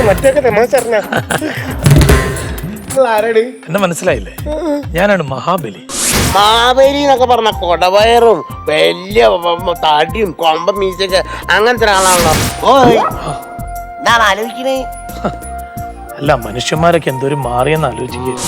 മറ്റൊക്കെ തമാശ എന്നെ മനസ്സിലായില്ലേ? ഞാനാണ് മഹാബലി. മാവേലി എന്നൊക്കെ പറഞ്ഞ കൊടവയറും വലിയ തടിയും കൊമ്പ മീശൊക്കെ അങ്ങനത്തെ ഒരാളാണല്ലോ. ഓയ് എന്താണ് ആലോചിക്കണേ? അല്ല, മനുഷ്യന്മാരൊക്കെ എന്തോരം മാറിയെന്ന് ആലോചിക്കുക.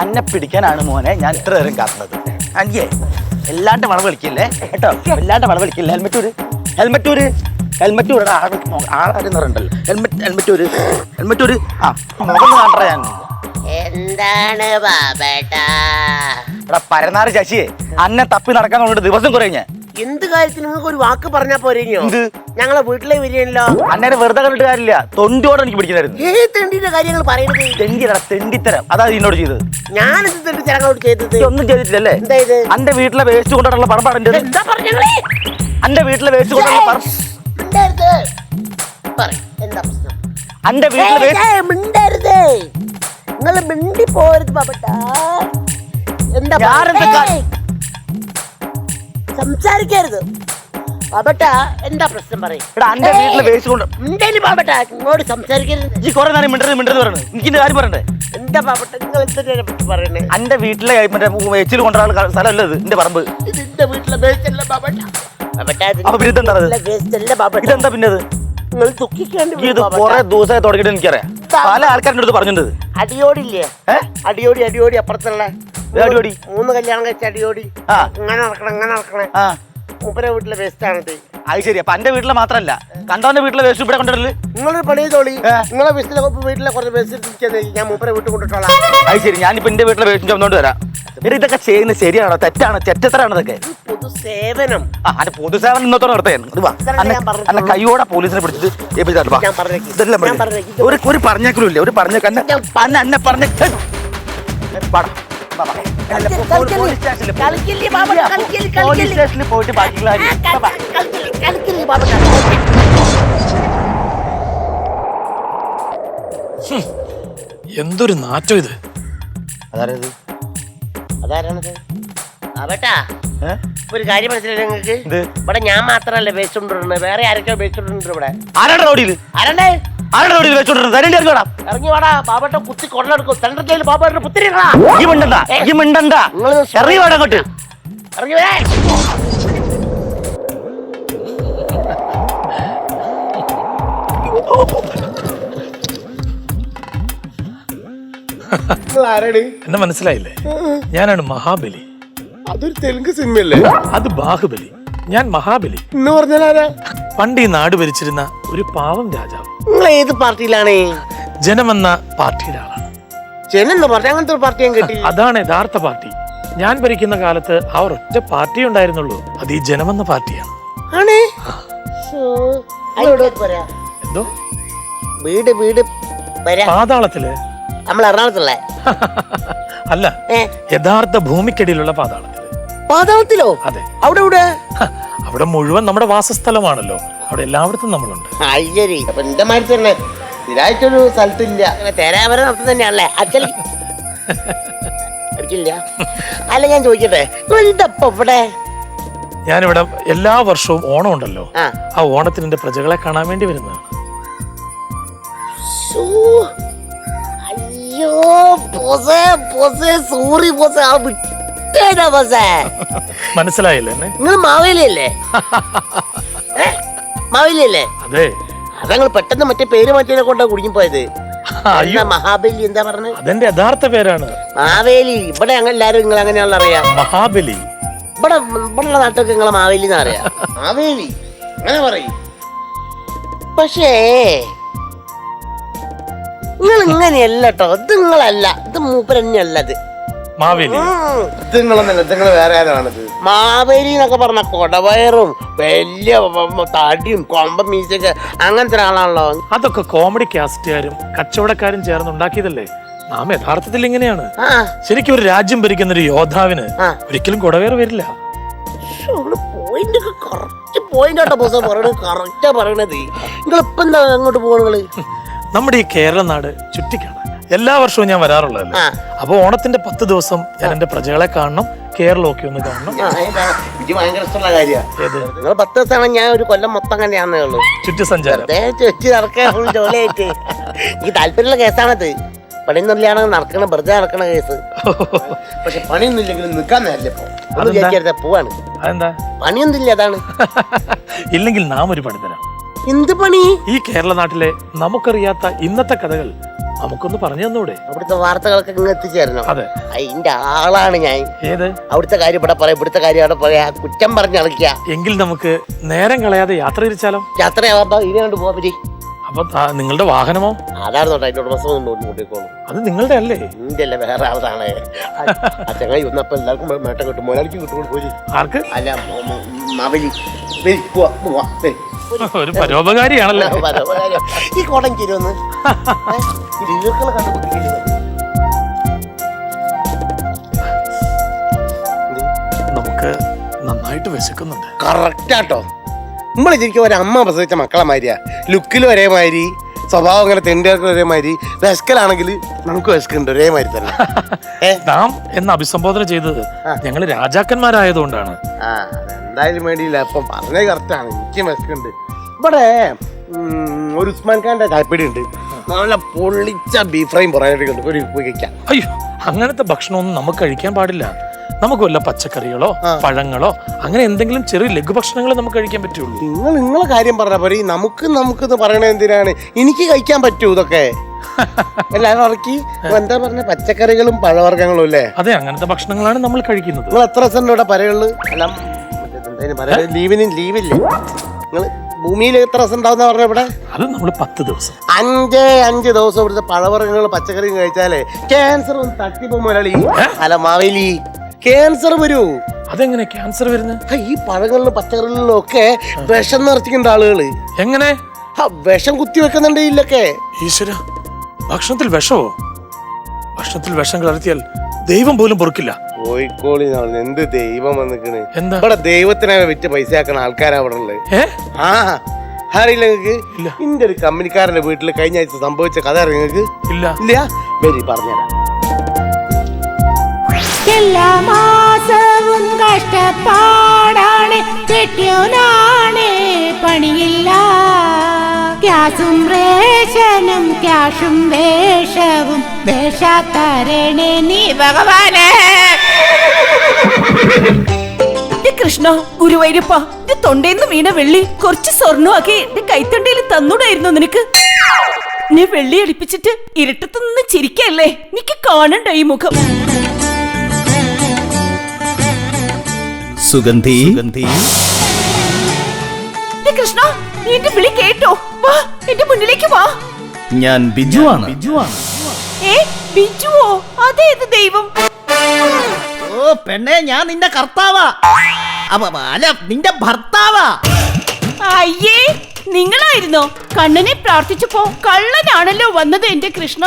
അന്നെ പിടിക്കാനാണ് മോനെ ഞാൻ ഇത്ര നേരം കാത്തുന്നത്. അനിയേ എല്ലാണ്ട് വളവ് കളിക്കില്ലേ കേട്ടോ, എല്ലാണ്ട് വളവ് കളിക്കില്ല. ഹെൽമെറ്റൂര് ആളാരുന്നറുണ്ടല്ലോ. ഹെൽമെറ്റൂര് ആ മുഖം കാണാ. ഞാൻ എന്താണ് ബാബേട്ടാ? എടാ പരനാറ് ശശിയെ, അന്നെ തപ്പി നടക്കാൻ കൊണ്ട് ദിവസം കുറേ. ഞാൻ എന്ത് കാര്യത്തിന് നിങ്ങൾക്ക് ഒരു വാക്ക് പറഞ്ഞാ പോരേഞ്ഞോ? ഞങ്ങളെ വീട്ടിലെ വരികയല്ലോ. അന്നേരം വെറുതെ കണ്ടിട്ട് കാര്യമില്ല, തൊണ്ടിയോടെ എനിക്ക് പിടിക്കുന്നായിരുന്നു. തെണ്ടിന്റെ കാര്യങ്ങൾ പറയുന്നത് തെണ്ടിത്തരം. അതാ എന്നോട് ചെയ്തത്. ഞാനെന്ത് തെണ്ടിത്തരങ്ങളോട് ചെയ്തത്? ഒന്നും ചെയ്തിട്ടില്ലല്ലേ? എന്തായത്? അന്റെ വീട്ടിലെ വേസ്റ്റ് കൊണ്ടുള്ള പറമ്പാണ് എന്റെ. എന്താ പറഞ്ഞേ? അന്റെ വീട്ടിലെ വേസ്റ്റ് കൊണ്ടുള്ള പറമ്പ്. എന്താ പ്രശ്നം? അന്റെ വീട്ടിലെ മിണ്ടരുത്. നിങ്ങൾ മിണ്ടി പോരുത് ബാബട്ടാ. എന്താ സംസാരിക്കരുത് ബാബട്ടാ. എന്താ പ്രശ്നം പറയും? അന്റെ വീട്ടിലെ വേസ്റ്റ് കൊണ്ട് മിണ്ടല് ബാബട്ടാ. ഇങ്ങോട്ട് സംസാരിക്കരുത്. ഈ കുറെ നേരം മിണ്ടരുത് പറഞ്ഞു. എനിക്ക് കാര്യം പറയണ്ടേ? എന്താ ബാബട്ട നിങ്ങൾ എന്തിനെ പറ്റി പറയണേ? അന്റെ വീട്ടിലെ മറ്റേ വേസ്റ്റിൽ കൊണ്ടുള്ള സ്ഥലമല്ല ഇത്. എന്റെ പറമ്പ്. ഇതിന്റെ വീട്ടിലെ വേസ്റ്റ് അല്ല ബാബട്ടാ. ഇതെന്താ പിന്നെ ഇത് കുറെ ദിവസമായി തുടങ്ങിയിട്ട് എനിക്കറിയാം. പല ആൾക്കാരുടെ അടുത്ത് പറഞ്ഞിട്ടുണ്ട്. അടിയോടില്ലേ? അടിയോടി അപ്പുറത്തുള്ള അടിയോടി 3 കല്യാണം കഴിച്ച അടിയോടി. ഇങ്ങനെ നടക്കണേ. മൂപ്പരെ വീട്ടിലെ വേസ്റ്റ് ആണിത്. അത് ശരി. അപ്പൊ എന്റെ വീട്ടിലെ മാത്രല്ല, കണ്ടവന്റെ വീട്ടിലെ വേസ്റ്റ് ഇവിടെ കൊണ്ടുവരല്. നിങ്ങളൊരു പണി ചെയ്തോളി. നിങ്ങളെ വീട്ടിലെ കുറച്ച് വേസ്റ്റ് ഞാൻ മൂപ്പരെ വീട്ടിൽ കൊണ്ടിട്ടോളാം. അത് ശരി. ഞാനിപ്പോ എന്റെ വീട്ടിലെ വേസ്റ്റ് ചുമന്നോണ്ട് വരാം. ഇതൊക്കെ ചെയ്യുന്നത് ശരിയാണോ തെറ്റാണോ? തെറ്റെത്രയാണ് ഇതൊക്കെ? പൊതുസേവനം. അന്റെ പൊതുസേവനം ഇന്നത്തോടെ നടത്താൻ കൈയോടെ പോലീസിനെ പിടിച്ചിട്ട് ഒരു പറഞ്ഞേക്കലും ഇല്ല. ഒരു പറഞ്ഞേക്ക എന്നെ പറഞ്ഞ പോലീസ് സ്റ്റേഷനിൽ പോയിട്ട് ബാക്കിയുള്ള എന്തൊരു നാറ്റം ഇത്. അതാരാണത്? ആവട്ടാ, ഒരു കാര്യം മനസ്സിലായി നിങ്ങൾക്ക്? ഇവിടെ ഞാൻ മാത്രല്ല വേസ്റ്റ് കൊണ്ടിരുന്നത്, വേറെ ആരൊക്കെയോ വേസ്റ്റ് കൊണ്ടിട്ടുണ്ട് ഇവിടെ. ആരാണ് റോഡിൽ? ആരണ്ടേ വേസ്റ്റ് ഇറങ്ങി വാടാ. ബാബട്ട കുത്തി കൊള്ളെടുക്കും. സെൻട്രൽ ബാബാട്ടിന്റെ പുത്തിരി ഇറങ്ങി വാടാ അങ്ങോട്ട്. ഇറങ്ങി വരാ. എന്നെ മനസ്സിലായില്ലേ? ഞാനാണ് മഹാബലി. അതൊരു തെലുങ്ക് സിനിമയല്ലേ? അത് ബാഹുബലി. ഞാൻ മഹാബലി എന്ന് പറഞ്ഞാൽ ആരാ? പണ്ട് ഈ നാട് ഭരിച്ചിരുന്ന ഒരു പാവം രാജാവ്. നിങ്ങൾ ഏത് പാർട്ടിയിലാണ്? ജനമെന്ന പാർട്ടിയുടെ ആളാണ്. ജനം പറഞ്ഞ അങ്ങനത്തെ ഒരു പാർട്ടി ഞാൻ കേട്ടി. അതാണ് യഥാർത്ഥ പാർട്ടി. ഞാൻ ഭരിക്കുന്ന കാലത്ത് ആ ഒരൊറ്റ പാർട്ടി ഉണ്ടായിരുന്നുള്ളൂ. അത് ഈ ജനമെന്ന പാർട്ടിയാണ്. എന്തോ വീട് പാതാളത്തില്? നമ്മൾ എറണാകുളത്തുള്ള അല്ല, യഥാർത്ഥ ഭൂമിക്കടിയിലുള്ള പാതാളത്തില്. പാതാളത്തിലോ? അതെ. അവിടെ മുഴുവൻ നമ്മുടെ വാസസ്ഥലമാണല്ലോ. അവിടെ എല്ലായിടത്തും നമ്മളുണ്ട്. ശരി. അപ്പൊ എന്റെ മാതിരി തന്നെ സ്ഥിരമായിട്ടൊരു സ്ഥലത്തില്ല. അങ്ങനെ തേരാവരം നടത്തുന്ന തന്നെയാണല്ലേ അച്ഛൻ? അല്ല ഞാൻ ചോദിക്കട്ടെ, എന്തപ്പ ഇവിടെ? ഞാനിവിടെ എല്ലാ വർഷവും ഓണം ഉണ്ടല്ലോ, ആ ഓണത്തിന് എന്റെ പ്രജകളെ കാണാൻ വേണ്ടി വരുന്നതാണ്. അയ്യോ സോറി മനസ്സിലായില്ലേ എന്നെ? നിങ്ങൾ മാവേലിയല്ലേ? മാവേലിയല്ലേ? അതെ. അതങ്ങൾ പെട്ടെന്ന് മറ്റേ പേര് മാറ്റിനെ കൊണ്ടാ കുടുങ്ങി പോയത്. മഹാബലി എന്താ പറഞ്ഞത്? അതെന്റെ യഥാർത്ഥ പേരാണ് മാവേലി. ഇവിടെ ഞങ്ങൾ എല്ലാരും നിങ്ങൾ അങ്ങനെയാണല്ലോ അറിയാം. മഹാബലി. ഇവിടെയുള്ള നാട്ടൊക്കെ നിങ്ങളെ മാവേലി എന്ന് അറിയാം. മാവേലി അങ്ങനെ പറയും. പക്ഷേ നിങ്ങൾ ഇങ്ങനെയല്ല കേട്ടോ, ഇത് നിങ്ങളല്ല, ഇത് മൂപ്പരഞ്ഞല്ലത്. മാവേലി നിങ്ങൾ വേറെ ആരാണത്? മാവേലി എന്നൊക്കെ പറഞ്ഞ കൊടവയറും വലിയ തടിയും കൊമ്പ മീശയൊക്കെ അങ്ങനത്തെ ഒരാളാണല്ലോ. അതൊക്കെ കോമഡി കാസ്റ്റുകാരും കച്ചവടക്കാരും ചേർന്ന് ഉണ്ടാക്കിയതല്ലേ. നാം യഥാർത്ഥത്തിൽ ഇങ്ങനെയാണ്. ശരിക്കും ഒരു രാജ്യം ഭരിക്കുന്ന ഒരു യോദ്ധാവിന് ഒരിക്കലും കുടവേർ വരില്ല. പോയിന്റ് കറക്റ്റ് പോയിന്റ് ആട്ടോ ബോസ് പറയണത്, കറക്റ്റാ പറയണത്. നിങ്ങളിപ്പോ എന്താ അങ്ങോട്ട് പോകണങ്ങള്? നമ്മുടെ ഈ കേരള നാട് ചുറ്റിക്കാണാൻ എല്ലാ വർഷവും ഞാൻ വരാറുള്ളതല്ലേ. അപ്പൊ ഓണത്തിന്റെ 10 ദിവസം ഞാൻ എന്റെ പ്രജകളെ കാണണം, കേരളമൊക്കെ ഒന്ന് കാണണം. എനിക്ക് ഭയങ്കര ഇഷ്ടമുള്ള കാര്യമാണ്. നിങ്ങൾ 10 ദിവസമാണ്, ഞാൻ ഒരു കൊല്ലം മൊത്തം കണ്ടാന്നേ ഉള്ളൂ. ചുറ്റി സഞ്ചാരം ചുറ്റി നടക്കാൻ ജോലിയായിട്ട് എനിക്ക് താല്പര്യമുള്ള കേസാണത്. പണിയൊന്നുമില്ലാണ് നടക്കണ, വെറുതെ നടക്കണ കേസ്. പക്ഷെ പണിയൊന്നും ഇല്ലെങ്കിലും നിൽക്കാൻ നേരില്ല. ഒന്ന് വിചാരിക്കരുത്, പോവാണ്. അതെന്താ? പണിയൊന്നുമില്ല, അതാണ്. ഇല്ലെങ്കിൽ നാം ഒരു പണി തരാം. എന്ത് പണി? ഈ കേരള നാട്ടിലെ നമുക്കറിയാത്ത ഇന്നത്തെ കഥകൾ നമുക്കൊന്ന് പറഞ്ഞു തന്നൂടെ? അവിടുത്തെ വാർത്തകളൊക്കെ ഇങ്ങ് എത്തിച്ചേരണം. അതെ, അതിന്റെ ആളാണ് ഞാൻ. ഏത്? അവിടുത്തെ കാര്യം ഇവിടെ പറയാം, ഇവിടുത്തെ കാര്യം അവിടെ പറയാ, കുറ്റം പറഞ്ഞ് കളിക്കുക. എങ്കിൽ നമുക്ക് നേരം കളയാതെ യാത്ര തിരിച്ചാലോ? യാത്രയാവാ ഇനി കണ്ട് പോവാ പറ്റി. അപ്പൊ നിങ്ങളുടെ വാഹനമോ? അതാണ് നോട്ടെ, അതിന്റെ ഉടമസ്ഥ കൊണ്ടിക്കോളൂ. അത് നിങ്ങളുടെ അല്ലേ? നിന്റെ അല്ലേ, വേറെ ആളാണ്. ആ ചങ്ങായി വന്നപ്പോ എല്ലാവർക്കും മേട്ടം കിട്ടും, മുതലാളിക്ക് കിട്ടുമ്പോൾ പോയി. ആർക്ക്? അല്ല, മാവേലി. പോവാ. ഒരു പരോപകാരിയാണല്ലോ. ഈ കോടം കിരുവന്ന് കണ്ടുപിടിക്കില്ല. നമുക്ക് നന്നായിട്ട് വിശക്കുന്നുണ്ട്. കറക്റ്റാട്ടോ. നമ്മൾ ശരിക്കും ഒരമ്മ പ്രസവിച്ച മക്കളെ മാതിരിയാ. ലുക്കിലും ഒരേമാതിരി, സ്വഭാവം അങ്ങനെ തെണ്ടിയാർക്കും ഒരേമാതിരി, വിശക്കലാണെങ്കിൽ നമുക്ക് വിശക്കുന്നുണ്ട് ഒരേമാതിരി തന്നെ. നാം എന്ന് അഭിസംബോധന ചെയ്തത് ഞങ്ങൾ രാജാക്കന്മാരായതുകൊണ്ടാണ്. എന്തായാലും വേണ്ടിയില്ല, ഇപ്പം പറഞ്ഞത് കറക്റ്റാണ്. എനിക്ക് വിശക്കുന്നുണ്ട്. ഇവിടെ ഒരു ഉസ്മാൻ ഖാന്റെ ചായപ്പീടി ഉണ്ട്, നല്ല പൊള്ളിച്ച ബീഫ് ഫ്രൈയും പൊറാട്ടയും ഉണ്ട്, ഒരു കഴിക്കാം. അയ്യോ, അങ്ങനത്തെ ഭക്ഷണമൊന്നും നമുക്ക് കഴിക്കാൻ പാടില്ല. നമുക്ക് വല്ല പച്ചക്കറികളോ പഴങ്ങളോ അങ്ങനെ എന്തെങ്കിലും ചെറിയ ലഘുഭക്ഷണങ്ങളെ നമുക്ക് കഴിക്കാൻ പറ്റുള്ളൂ. നിങ്ങളെ കാര്യം പറഞ്ഞ പോലെ നമുക്കെന്ന് പറയണത് എന്തിനാണ്? എനിക്ക് കഴിക്കാൻ പറ്റൂ ഇതൊക്കെ. എല്ലാവരും ഇറക്കി എന്താ പറഞ്ഞ പച്ചക്കറികളും പഴവർഗ്ഗങ്ങളും അല്ലേ? അതെ, അങ്ങനത്തെ ഭക്ഷണങ്ങളാണ് നമ്മൾ കഴിക്കുന്നത്. നിങ്ങൾ എത്ര ദിവസം ഇവിടെ പറയുള്ളൂ? എല്ലാം ലീവില്ലേ? നിങ്ങൾ ഭൂമിയിൽ എത്ര ദിവസം ഉണ്ടാവുന്ന പറഞ്ഞ ഇവിടെ? അത് നമ്മൾ 10 ദിവസം. 5 ദിവസം ഇവിടുത്തെ പഴവർഗ്ഗങ്ങളും പച്ചക്കറിയും കഴിച്ചാലേ ക്യാൻസർ ഒന്ന് തട്ടിപ്പോ മുരളി. അല്ല മാവേലി, ക്യാൻസർ വരൂ. അതെങ്ങനെ ക്യാൻസർ വരുന്നത്? ഈ പഴങ്ങളിലും പച്ചക്കറികളിലും ഒക്കെ വിഷം നിറച്ചിട്ടുണ്ട് ആളുകള്. എങ്ങനെ? വിഷം കുത്തി വെക്കുന്നുണ്ട് ഇതിലൊക്കെ. ഈശ്വര, ഭക്ഷണത്തിൽ വിഷമോ? ഭക്ഷണത്തിൽ വിഷം കലർത്തിയാൽ ദൈവം പോലും പൊറുക്കില്ല. കോഴിക്കോളി എന്ത് ദൈവം വന്നിക്കണ്? എന്താ ഇവിടെ ദൈവത്തിനെ വിറ്റ് പൈസ ആക്കണ ആൾക്കാരാ അവിടെ ഉള്ളത്. അറിയില്ല നിങ്ങക്ക്? ഇന്റെ ഒരു കമ്പനിക്കാരന്റെ വീട്ടിൽ കഴിഞ്ഞ ആഴ്ച സംഭവിച്ച കഥ അറിയാം നിങ്ങക്ക്? ഇല്ല, വരി പറഞ്ഞുതരാം. എല്ലാ മാസവും കഷ്ടപ്പാടാണ്, കെട്ടിയോനാണ് പണിയില്ല. ഗ്യാസും റേഷനും ക്യാഷും വേഷവും വേഷാത്തരണേ നീ ഭഗവാനെ. കൃഷ്ണ, ഗുരുവായൂരപ്പ, എന്റെ തൊണ്ടേന്ന് വീണ വെള്ളി കുറച്ച് സ്വർണ്ണമാക്കി എന്റെ കൈത്തണ്ടയിൽ തന്നൂടായിരുന്നു നിനക്ക്. നീ വെള്ളി അടിപ്പിച്ചിട്ട് ഇരുട്ടത്ത് നിന്ന് ചിരിക്കല്ലേ? എനിക്ക് കാണണ്ട ഈ മുഖം. സുഗന്ധി, കൃഷ്ണ, നീ എന്റെ വിളി കേട്ടോ? വാ, എന്റെ മുന്നിലേക്ക് വാ. ഞാൻ ബിജുവാണ്. ബിജുവോ? അതേത് ദൈവം? ഓ പെണ്ണെ, ഞാൻ നിന്റെ കർത്താവാ. അല്ല, നിന്റെ ഭർത്താവാ. അയ്യേ, നിങ്ങളായിരുന്നോ? കണ്ണനെ പ്രാർത്ഥിച്ചപ്പോ കള്ളനാണല്ലോ വന്നത് എന്റെ കൃഷ്ണ.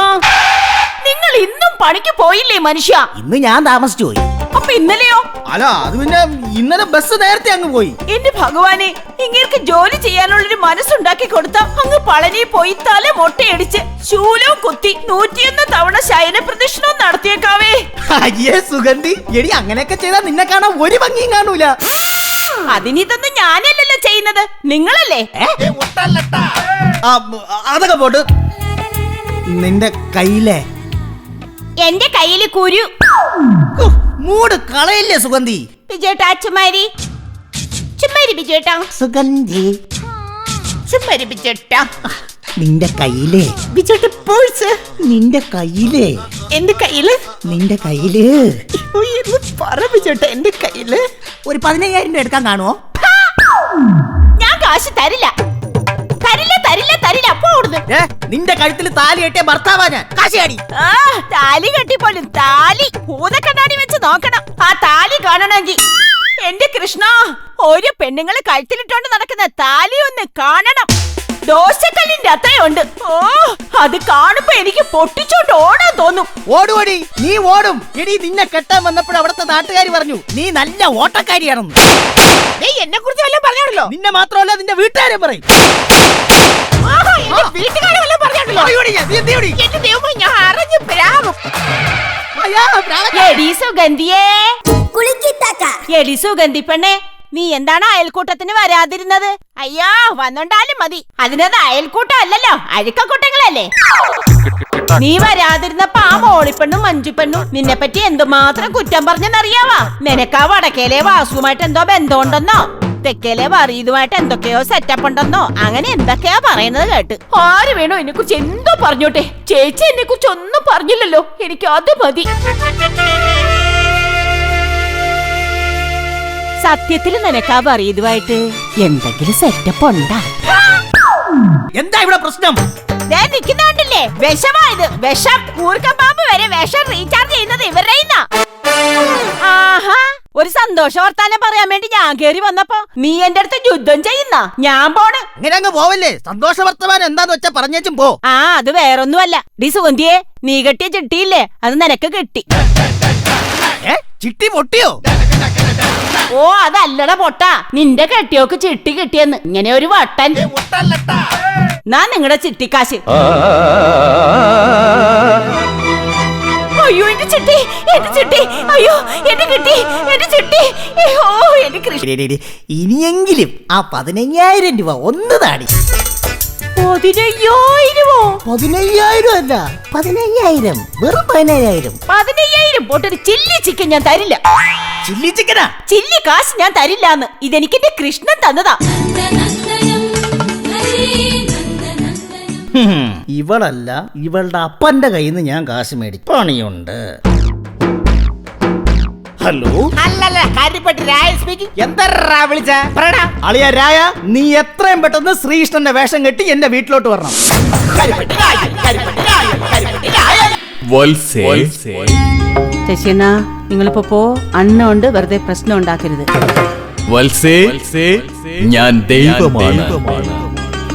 നിങ്ങൾ ഇന്നും പണിക്ക് പോയില്ലേ മനുഷ്യ? ഇന്ന് ഞാൻ താമസിച്ചു പോയി. അപ്പൊ ഇന്നലെയോ? അല്ല, അത് പിന്നെ ഇന്നലെ ബസ് നേരത്തെ അങ്ങ് പോയി. എന്റെ ഭഗവാനെ, ഇങ്ങനെ ജോലി ചെയ്യാനുള്ളൊരു മനസ്സുണ്ടാക്കി കൊടുത്ത അങ്ങ് പളനി പോയി തല മൊട്ടയടിച്ച് ശൂലവും കുത്തി 101 തവണ ശയന പ്രദക്ഷിണവും നടത്തിയേക്കാവേ. അയ്യേ സുഗന്ധി, എടി അങ്ങനെയൊക്കെ ചെയ്താൽ നിന്നെ കാണാൻ ഒരു ഭംഗിയും കാണൂല. അതിനിതൊന്നും ഞാനല്ലല്ലോ ചെയ്യുന്നത്, നിങ്ങളല്ലേ? അതൊക്കെ പോട്ട്. നിന്റെ കയ്യിലെ എന്റെ കയ്യില് കുരു. മൂട് കളയില്ലേ സുഗന്ധി? ബിജേട്ടാ, ചുമ്മാരി ബിജേട്ടാ. സുഗന്ധി, ചുമ്മാരി ബിജേട്ടാ. നിന്റെ കയ്യിലെ ബിജേട്ട പേഴ്സ്. നിന്റെ കയ്യിലെ. എന്റെ കയ്യില്? നിന്റെ കയ്യില് പറ ബിജേട്ടാ, എന്റെ കയ്യില് ഒരു 15,000 രൂപ എടുക്കാൻ കാണുമോ? ഞാൻ കാശ് തരില്ല. തരില്ല അപ്പൊ ഓടുന്നു. നിന്റെ കഴുത്തിൽ താലി കെട്ടിയ ഭർത്താവാ ഞാൻ. കാശിയാടി. ആ താലി കെട്ടിപ്പോലും താലി ഭൂതക്കണ്ണാടി വെച്ച് നോക്കണം ആ താലി കാണണമെങ്കിൽ. എന്റെ കൃഷ്ണ, ഒരു പെണ്ണുങ്ങള് കഴുത്തിലിട്ടോണ്ട് നടക്കുന്ന താലി ഒന്ന് കാണണം. ദോശക്കല്ലിന്റെ അത്രയുണ്ട്. ഓ അത് കാണുമ്പോ എനിക്ക് പൊട്ടിച്ചോണ്ട് ഓടാൻ തോന്നും. ഓടുവടി, നീ ഓടും. എടി നിന്നെ കെട്ടാൻ വന്നപ്പോൾ അവിടുത്തെ നാട്ടുകാർ പറഞ്ഞു നീ നല്ല ഓട്ടക്കാരിയാണെന്ന്. എന്നെ കുറിച്ച് വല്ലതും പറഞ്ഞാണല്ലോ. നിന്നെ മാത്രമല്ല നിന്റെ വീട്ടുകാരെ പറയും. വീട്ടുകാരെ വല്ലതും പറഞ്ഞാണല്ലോ. എന്റെ ദൈവമേ, ഞാൻ അറിഞ്ഞു പ്രാകും. എടി സുഗന്ധിയേ, എടി സുഗന്ധി പെണ്ണേ, നീ എന്താണ് അയൽക്കൂട്ടത്തിന് വരാതിരുന്നത്? അയ്യോ വന്നോണ്ടാലും മതി. അതിനത് അയൽക്കൂട്ടം അല്ലല്ലോ, അഴുക്കക്കൂട്ടങ്ങളല്ലേ. നീ വരാതിരുന്നപ്പോ ആ മോളിപ്പെണ്ണും മഞ്ജുപ്പെണ്ണും നിന്നെ പറ്റി എന്തുമാത്രം കുറ്റം പറഞ്ഞെന്നറിയാവാ. നിനക്കാ വടക്കേലെ വാസുവുമായിട്ട് എന്തോ ബന്ധമുണ്ടെന്നോ തെക്കേലെ വറീതുമായിട്ട് എന്തൊക്കെയോ സെറ്റപ്പ് ഉണ്ടെന്നോ അങ്ങനെ എന്തൊക്കെയാ പറയുന്നത് കേട്ട്. ആര് വേണോ എന്നെ കുറിച്ച് എന്തോ പറഞ്ഞോട്ടെ, ചേച്ചി എന്നെ കുറിച്ച് ഒന്നും പറഞ്ഞില്ലല്ലോ, എനിക്ക് അത് മതി. സത്യത്തിൽ നിനക്കാ വറീതുമായിട്ട് എന്തെങ്കിലും സെറ്റപ്പ് ഉണ്ടാ? എന്താ ഇവിടെ പ്രശ്നം? നിക്കുന്നുണ്ടല്ലേ വിഷമായത്. വിഷം കൂർക്കം പാമ്പ് വരെ വിഷം റീചാർജ് ചെയ്യുന്നത് ഇവരുടെ. ആഹാ, ഒരു സന്തോഷ വർത്താനം പറയാൻ വേണ്ടി ഞാൻ കേറി വന്നപ്പോ നീ എന്റെ അടുത്ത് യുദ്ധം ചെയ്യുന്ന. ഞാൻ പോണ്. ഇങ്ങനെ അങ്ങ് പോവല്ലേ. സന്തോഷ വർത്തമാനം എന്താന്ന് വെച്ചാ പറഞ്ഞേച്ചും പോ. ആ അത് വേറൊന്നുമല്ല. ഡി സുഗന്ധിയെ, നീ കെട്ടിയ ചിട്ടിയില്ലേ, അത് നിനക്ക് കിട്ടി. ചിട്ടി പൊട്ടിയോ? ഓ അതല്ലട പൊട്ടാ, നിന്റെ കെട്ടിയോക്ക് ചിട്ടി കിട്ടിയെന്ന്. ഇങ്ങനെ ഒരു വട്ടൻ. ഞാൻ നിങ്ങളുടെ ചിട്ടിക്കാശ്. അയ്യോ എന്റെ ചിട്ടി, എന്റെ ചിട്ടി, അയ്യോ എന്റെ കിട്ടി, എന്റെ ചിട്ടി. ഓ എന്റെ കൃഷ്ണ, ഇനിയെങ്കിലും ആ 15,000 രൂപ ഒന്ന് താടി. 15,000? 15,000 അല്ല, 15,000. വെറും 15,000. 15,000 പോട്ടൊരു ചില്ലി ചിക്കൻ ഞാൻ തരില്ല. ചില്ലി ചിക്കനാ? ചില്ലി കാശ് ഞാൻ തരില്ലാന്ന്. ഇതെനിക്ക് എന്റെ കൃഷ്ണൻ തന്നതാ. ഇവളല്ല, ഇവളുടെ അപ്പന്റെ കയ്യിൽ നിന്ന് ഞാൻ കാശ് മേടിക്കും. പണിയുണ്ട്. ഹലോ, അല്ലല്ല, കാര്യപ്പെട്ട് രായ സ്പീക്കിംഗ്. എന്താ വിളിച്ച? അളിയ രായ, നീ എത്രയും പെട്ടെന്ന് ശ്രീകൃഷ്ണന്റെ വേഷം കെട്ടി എന്റെ വീട്ടിലോട്ട് വരണം. ശശിയണ്ണ, നിങ്ങളിപ്പോ പോ. അണ്ണ ഉണ്ട്, വെറുതെ പ്രശ്നം ഉണ്ടാക്കരുത്. ഞാൻ ദൈവമാണ്.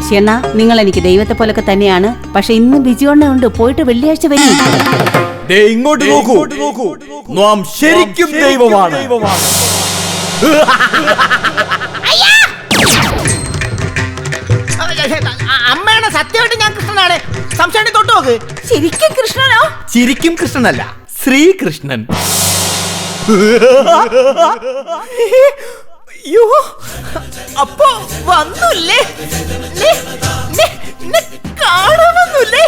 ശശിയണ്ണ, നിങ്ങൾ എനിക്ക് ദൈവത്തെ പോലൊക്കെ തന്നെയാണ്. പക്ഷെ ഇന്ന് ബിജുവണ്ണ ഉണ്ട്, പോയിട്ട് വെള്ളിയാഴ്ച വരും. ഇങ്ങോട്ട് നോക്കൂ, നാം ശരിക്കും ദൈവമാണ്. അമ്മയാണ്, സത്യമായിട്ട് ഞാൻ കൃഷ്ണനാണ്. സംശയം തൊട്ട് നോക്ക്. ശരിക്കും കൃഷ്ണനോ? ശരിക്കും കൃഷ്ണനല്ല, ശ്രീകൃഷ്ണൻ. അയ്യോ, അപ്പൊ വന്നുല്ലേ? കാണാമെന്നല്ലേ?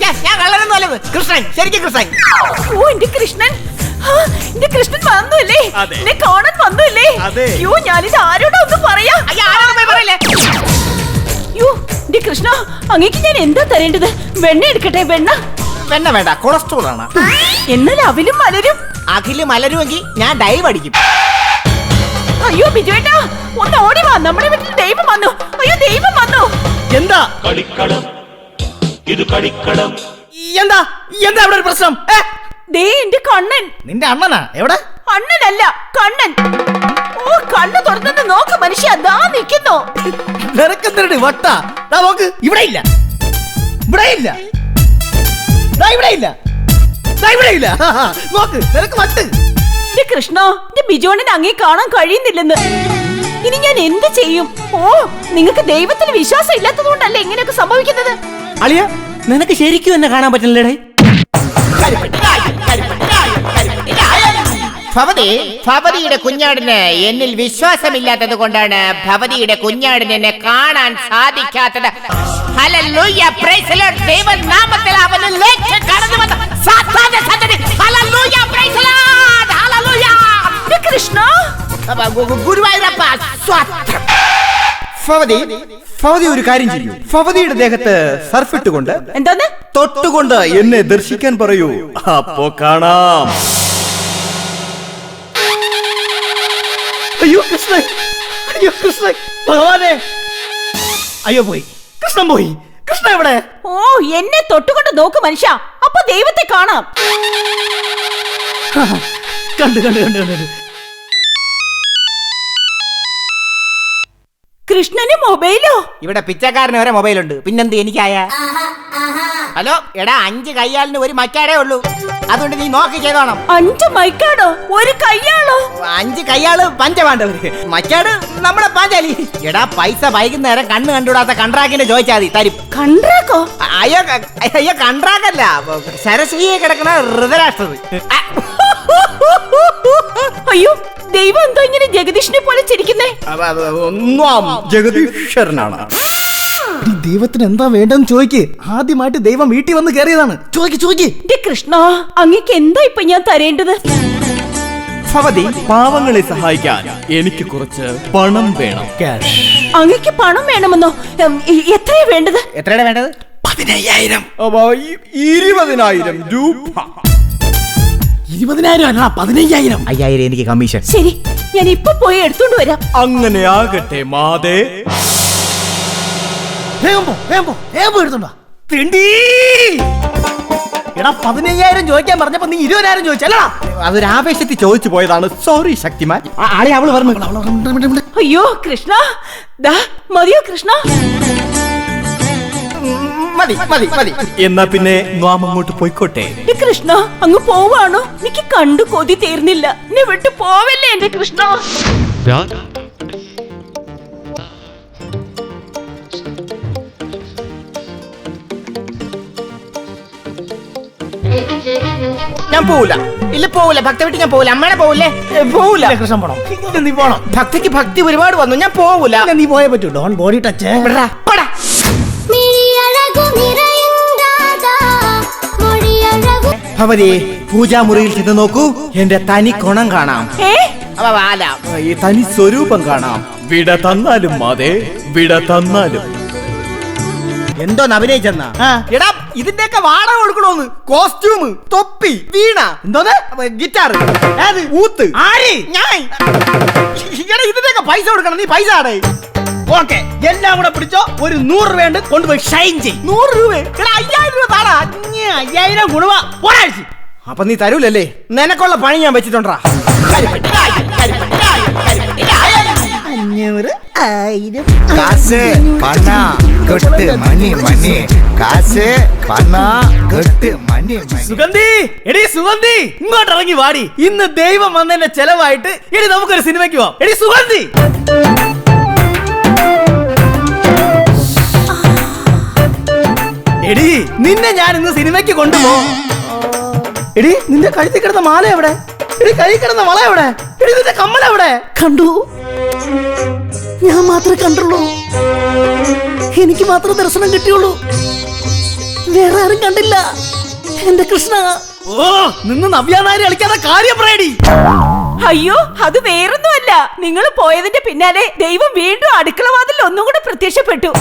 ഞാൻ കള്ളനൊന്നുമല്ല, കൃഷ്ണൻ, ശരിക്കും കൃഷ്ണൻ. ഓ എന്റെ കൃഷ്ണൻ, എന്റെ കൃഷ്ണൻ വന്നുല്ലേ? എന്നെ കാണാൻ വന്നുല്ലേ? അയ്യോ, ഞാനിത് ആരോടാ ഒന്ന് പറയാ? അയ്യോ എന്റെ കൃഷ്ണ, അങ്ങേക്ക് ഞാൻ എന്താ തരേണ്ടത്? വെണ്ണ എടുക്കട്ടെ? വെണ്ണ വേണ്ട, കൊളസ്ട്രോൾ ആണ്. എന്നാൽ അവിലും മലരും. അഖില് മലരുമെങ്കിൽ ഞാൻ ഡൈവ് അടിക്കും. അയ്യോ ബിജുവേട്ടാ, ഒന്ന് ഓടി വാ, നമ്മുടെ വീട്ടിൽ ദൈവം വന്നു. അയ്യോ ദൈവം വന്നു. എന്താ എന്താ എന്താ ഇവിടെ ഒരു പ്രശ്നം? ദേ എന്റെ കണ്ണൻ. നിന്റെ അണ്ണനാ? എവിടെ? അണ്ണനല്ല, കണ്ണൻ. ഓ കണ്ണു തുറന്നു നോക്ക് മനുഷ്യ, ദാ നിൽക്കുന്നു. നിനക്കെന്തരടി വട്ട? നോക്ക്, ഇവിടെ ഇല്ല, ഇവിടെ ഇല്ല, ഇവിടെ ഇല്ല, ഇവിടെ ഇല്ല. നോക്ക്, നിനക്ക് വട്ട്. കൃഷ്ണ, എന്റെ ബിജോണിന് അങ്ങേ കാണാൻ കഴിയുന്നില്ലെന്ന്. ഇനി ഞാൻ എന്ത് ചെയ്യും? ഓ നിങ്ങൾക്ക് ദൈവത്തിൽ വിശ്വാസം ഇല്ലാത്തത് കൊണ്ടല്ലേ ഇങ്ങനെയൊക്കെ സംഭവിക്കുന്നത്? അളിയ, നിനക്ക് ശരിക്കും എന്നെ കാണാൻ പറ്റില്ലേ? ഭവതിയുടെ കുഞ്ഞാടിന് എന്നിൽ വിശ്വാസമില്ലാത്തത് കൊണ്ടാണ് ഭവതിയുടെ കുഞ്ഞാടിന് എന്നെ കാണാൻ സാധിക്കാത്തത്. Hallelujah, praise the Lord. ദൈവനാമത്തിൽ അവനെ ലക്ഷ്യം കടന്നു വന്ന സാത്താന്റെ സന്തതി. Hallelujah, praise the Lord. Hallelujah. Krishna, Guruvayurappa സ്വത്രം. ഭവതി ഒരു കാര്യം ചെയ്യൂ. ഭവതിയുടെ ദേഹത്ത് സർഫിട്ടുകൊണ്ട് എന്തോന്ന് തൊട്ടുകൊണ്ട് എന്നെ ദർശിക്കാൻ പറയൂ, അപ്പോ കാണാം. അയ്യോ കൃഷ്ണൻ, അയ്യോ കൃഷ്ണൻ, ഭഗവാനെ. അയ്യോ പോയി. കൃഷ്ണൻ പോയി. കൃഷ്ണ എവിടെ? ഓ, എന്നെ തൊട്ടുകൊണ്ട് നോക്ക് മനുഷ്യ, അപ്പൊ ദൈവത്തെ കാണാം. കണ്ടു കണ്ടു കണ്ടു കണ്ടു. കൃഷ്ണന് മൊബൈലോ? ഇവിടെ പിച്ചക്കാരന് വരെ മൊബൈലുണ്ട്, പിന്നെന്ത് എനിക്കായ? ഹലോ എടാ, 5 കയ്യാലിന് ഒരു മക്കാടേ ഉള്ളൂ, അതുകൊണ്ട് നീ നോക്കി ചെയ്തോണം. 5 മൈക്കാടോ? ഒരു കയ്യാളോ? 5 കയ്യാള് പഞ്ചപാണ്ഡവര്, മക്കാട് നമ്മുടെ പാഞ്ചാലി. എടാ, പൈസ വൈകുന്നേരം കണ്ണ് കണ്ടുകൂടാത്ത കൺട്രാക്കിന്റെ ചോദിച്ചാൽ മതി, തരും. കൺട്രാക്കോ? അയ്യോ കൺട്രാക്കല്ല, സരസ്വതിയെ കിടക്കണ ഋതരാഷ്ട്രത്. അയ്യോ, ദൈവം എന്തോ ഇങ്ങനെ ജഗദീഷിനെ പോലെ ചിരിക്കുന്നേ? ജഗദീശ്വരനാണ്. ദൈവത്തിന് എന്താ വേണ്ടെന്ന് ചോദിക്ക്. ആദ്യമായിട്ട് ദൈവം വീട്ടിൽ വന്ന് കയറിയതാണ്. ചോദിക്ക്. കൃഷ്ണ, അങ്ങക്ക് എന്താ ഇപ്പൊ ഞാൻ തരേണ്ടത്? ഭവതി, പാവങ്ങളെ സഹായിക്കാൻ എനിക്ക് കുറച്ച് പണം വേണം. ക്യാഷ്. അങ്ങക്ക് പണം വേണമെന്നോ? എത്രയാ വേണ്ടത്? എത്രയാണ് വേണ്ടത്? 15,000. 20,000 രൂപ. 20,000 അല്ല, 15,000. 5,000 എനിക്ക് കമ്മീഷൻ. ശരി, ഞാൻ ഇപ്പൊ പോയി എടുത്തോണ്ട് വരാം. അങ്ങനെ ആകട്ടെ മാതേ. വേഗം പോ എടുത്തോണ്ടാ. എടാ, 15,000 ചോദിക്കാൻ പറഞ്ഞപ്പോ നീ 20,000 ചോദിച്ചല്ലടാ. അതൊരു ആവേശത്തിൽ ചോദിച്ചു പോയതാണ്, സോറി ശക്തിമാൻ. ആളെ അവള് പറഞ്ഞു. അയ്യോ കൃഷ്ണ, ദാ മതിയോ കൃഷ്ണ? മതി. എന്നാ പിന്നെ നാം അങ്ങോട്ട് പോയിക്കോട്ടെ. കൃഷ്ണ, അങ്ങ് പോവാണോ? എനിക്ക് കണ്ടു കൊതി തീർന്നില്ല. എന്നെ വിട്ടു പോവല്ലേ എന്റെ കൃഷ്ണ. ഞാൻ പോവില്ല. ഇല്ല പോവില്ല, ഭക്തി വിട്ട് ഞാൻ പോവില്ല. അമ്മേനെ പോവില്ലേ? പോവില്ല. കൃഷ്ണൻ പോണം. നീ പോണം. ഭക്തിക്ക് ഭക്തി ഒരുപാട് വന്നു, ഞാൻ പോവില്ല. നീ പോയേ പറ്റൂ. Don't body touch. ഭവതി, പൂജാമുറിയിൽ ചെന്ന് നോക്കൂ, എന്റെ തനി കുണം കാണാം. ഈ തനി സ്വരൂപം കാണാം. വിട തന്നാലും മാതേ, വിട തന്നാലും. എന്തോന്ന് അഭിനയിച്ചെന്നാ? എടാ, ഇതിന്റെയൊക്കെ വാടക കൊടുക്കണോന്ന്. കോസ്റ്റ്യൂം, തൊപ്പി, വീണ, എന്തോന്ന്, ഗിറ്റാർ, ഊത്ത്, ആര്, ഞാൻ. എടാ, ഇതിന്റെയൊക്കെ പൈസ കൊടുക്കണം. നീ പൈസ ആടേ. ഓക്കെ, എല്ലാം കൂടെ പിടിച്ചോ. ഒരു 100 രൂപ കൊണ്ടുപോയി ഷൈൻ ചെയ്യും. 100 രൂപ? എടാ, 5,000 രൂപ താടാ. 5,000 ഗുണവാ ഒരാഴ്ച. അപ്പൊ നീ തരൂലല്ലേ? നിനക്കുള്ള പണി ഞാൻ വെച്ചിട്ടുണ്ടാ. 500, 1000. കാശ് പണ കൊട്ട് മണി മണി, കാശ് പണ കൊട്ട് മണി മണി. സുഗന്ധി, എടി സുഗന്ധി, ഇങ്ങോട്ട് ഇറങ്ങി വാടി. ഇന്ന് ദൈവം വന്നതിന്റെ ചെലവായിട്ട് എടി നമുക്കൊരു സിനിമയ്ക്ക് പോവാം. എടി സുഗന്ധി. എടി, നിന്നെ ഞാൻ ഇന്ന് സിനിമയ്ക്ക് കൊണ്ടുപോകും. എടി, നിന്റെ കഴുത്തിൽ കിടന്ന മാല എവിടെ? എടി, കൈ കിടന്ന വള എവിടെ? എടി, നിന്റെ കമ്മൽ എവിടെ? കണ്ടു, ഞാൻ മാത്രമേ കണ്ടുള്ളൂ. എനിക്ക് മാത്രം ദർശനം കിട്ടിയുള്ളൂ, വേറെ ആരും കണ്ടില്ല. എന്റെ കൃഷ്ണ. ഓ, നിന്ന് നവ്യാനാരി കളിക്കാതെ കാര്യം പറയടി. അയ്യോ, അത് വേറൊന്നുമല്ല. നിങ്ങൾ പോയതിന്റെ പിന്നാലെ ദൈവം വീണ്ടും അടുക്കളവാതിൽ ഒന്നും കൂടെ പ്രത്യക്ഷപ്പെട്ടു.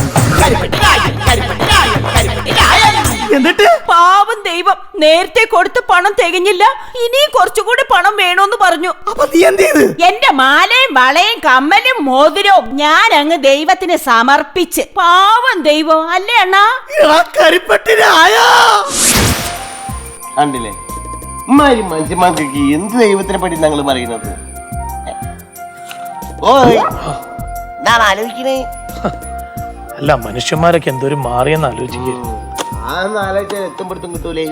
എന്നിട്ട് പാവം ദൈവം നേരത്തെ കൊടുത്ത പണം തികഞ്ഞില്ല, ഇനിയും കുറച്ചുകൂടി പണം വേണോന്ന് പറഞ്ഞു. അപ്പൊ നീ എന്ത് ചെയ്ത്? എന്റെ മാലയും വളയും കമ്മലും മോതിരവും ഞാൻ അങ്ങ് ദൈവത്തിന് സമർപ്പിച്ച്. പാവം ദൈവം അല്ലേ അണ്ണാ? കണ്ടില്ലേ, ഇമ്മാരി മനുഷ്യന്മാർക്ക് എന്ത് ദൈവത്തിനെ പറ്റി ഞങ്ങൾ പറയുന്നത്? ഓയ്, എന്താണ് ആലോചിക്കണേ? അല്ല, മനുഷ്യന്മാരൊക്കെ എന്തൊരു മാറിയെന്ന് ആലോചിക്കുക. ആ നാലാഴ്ച എത്തുമ്പോഴത്തും കിട്ടൂലേ.